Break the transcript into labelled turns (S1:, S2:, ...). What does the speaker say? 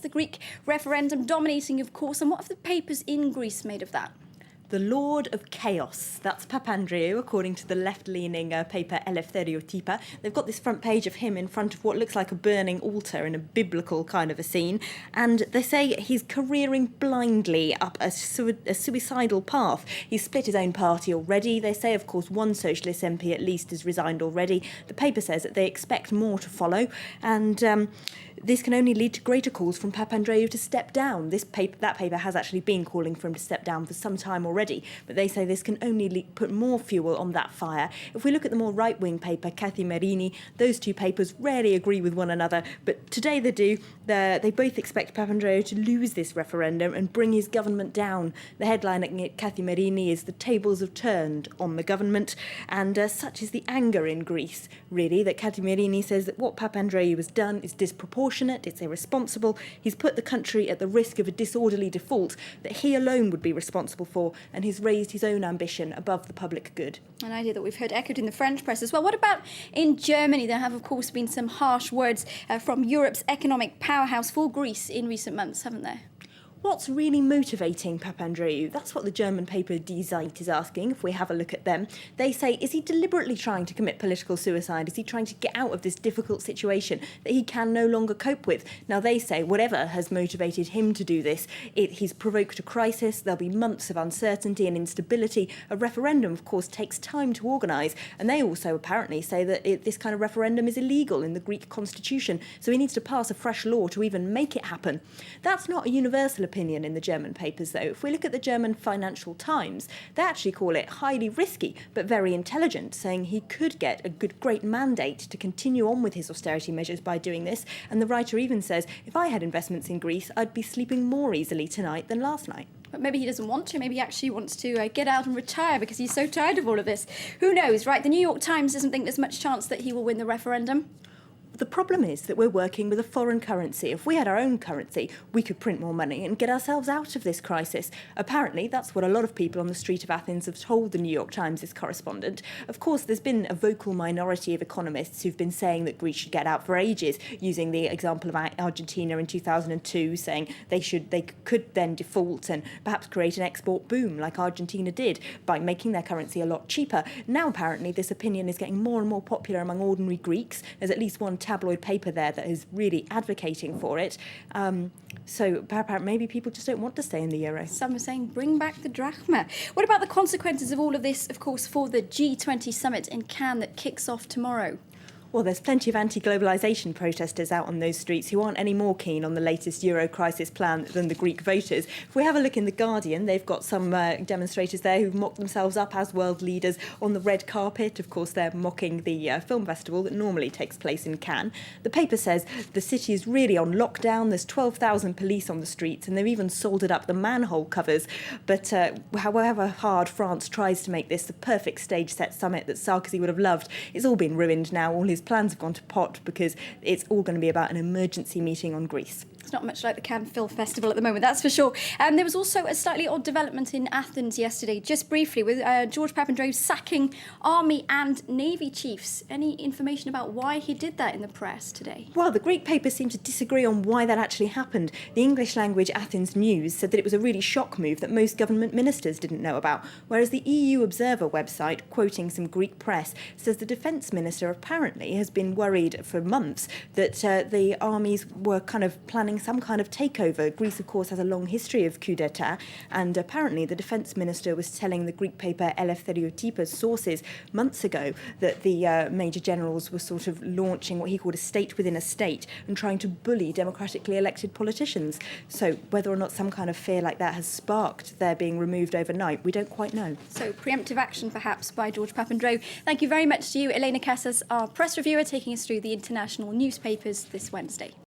S1: the Greek referendum, dominating, of course. And what have the papers in Greece made of that?
S2: The Lord of Chaos. That's Papandreou, according to the left-leaning paper Eleftherio. They've got this front page of him in front of what looks like a burning altar in a biblical kind of a scene. And they say he's careering blindly up a suicidal path. He's split his own party already. They say, of course, one socialist MP at least has resigned already. The paper says that they expect more to follow. And this can only lead to greater calls from Papandreou to step down. That paper has actually been calling for him to step down for some time already, but they say this can only put more fuel on that fire. If we look at the more right-wing paper, Kathimerini, those two papers rarely agree with one another, but today they do. They both expect Papandreou to lose this referendum and bring his government down. The headline at Kathimerini is "The tables have turned on the government," and such is the anger in Greece, really, that Kathimerini says that what Papandreou has done is disproportionate, it's irresponsible. He's put the country at the risk of a disorderly default that he alone would be responsible for, and he's raised his own ambition above the public good.
S1: An idea that we've heard echoed in the French press as well. What about in Germany? There have, of course, been some harsh words from Europe's economic powerhouse for Greece in recent months, haven't there?
S2: What's really motivating Papandreou? That's what the German paper Die Zeit is asking, if we have a look at them. They say, is he deliberately trying to commit political suicide? Is he trying to get out of this difficult situation that he can no longer cope with? Now, they say whatever has motivated him to do this, he's provoked a crisis. There'll be months of uncertainty and instability. A referendum, of course, takes time to organise. And they also apparently say that this kind of referendum is illegal in the Greek constitution. So he needs to pass a fresh law to even make it happen. That's not a universal opinion in the German papers, though. If we look at the German Financial Times, they actually call it highly risky but very intelligent, saying he could get a great mandate to continue on with his austerity measures by doing this. And the writer even says, if I had investments in Greece, I'd be sleeping more easily tonight than last night.
S1: But maybe he doesn't want to. Maybe he actually wants to get out and retire because he's so tired of all of this. Who knows, right? The New York Times doesn't think there's much chance that he will win the referendum.
S2: The problem is that we're working with a foreign currency. If we had our own currency, we could print more money and get ourselves out of this crisis. Apparently, that's what a lot of people on the street of Athens have told the New York Times' correspondent. Of course, there's been a vocal minority of economists who've been saying that Greece should get out for ages, using the example of Argentina in 2002, saying they could then default and perhaps create an export boom like Argentina did by making their currency a lot cheaper. Now, apparently, this opinion is getting more and more popular among ordinary Greeks. There's at least one tabloid paper there that is really advocating for it. So maybe people just don't want to stay in the euro.
S1: Some are saying bring back the drachma. What about the consequences of all of this, of course, for the G20 summit in Cannes that kicks off tomorrow?
S2: Well, there's plenty of anti-globalisation protesters out on those streets who aren't any more keen on the latest Euro crisis plan than the Greek voters. If we have a look in The Guardian, they've got some demonstrators there who've mocked themselves up as world leaders on the red carpet. Of course, they're mocking the film festival that normally takes place in Cannes. The paper says the city is really on lockdown. There's 12,000 police on the streets, and they've even soldered up the manhole covers. But however hard France tries to make this the perfect stage-set summit that Sarkozy would have loved, it's all been ruined now. All his plans have gone to pot because it's all going to be about an emergency meeting on Greece.
S1: It's not much like the Cannes Film Festival at the moment, that's for sure. There was also a slightly odd development in Athens yesterday, just briefly, with George Papandreou sacking army and navy chiefs. Any information about why he did that in the press today?
S2: Well, the Greek papers seem to disagree on why that actually happened. The English language Athens News said that it was a really shock move that most government ministers didn't know about, whereas the EU Observer website, quoting some Greek press, says the defence minister apparently has been worried for months that the armies were kind of planning some kind of takeover. Greece, of course, has a long history of coup d'etat, and apparently the defence minister was telling the Greek paper Eleftherio sources months ago that the major generals were sort of launching what he called a state within a state and trying to bully democratically elected politicians. So whether or not some kind of fear like that has sparked their being removed overnight, we don't quite know.
S1: So preemptive action, perhaps, by George Papandreou. Thank you very much to you, Elena Casas, our press reviewer, taking us through the international newspapers this Wednesday.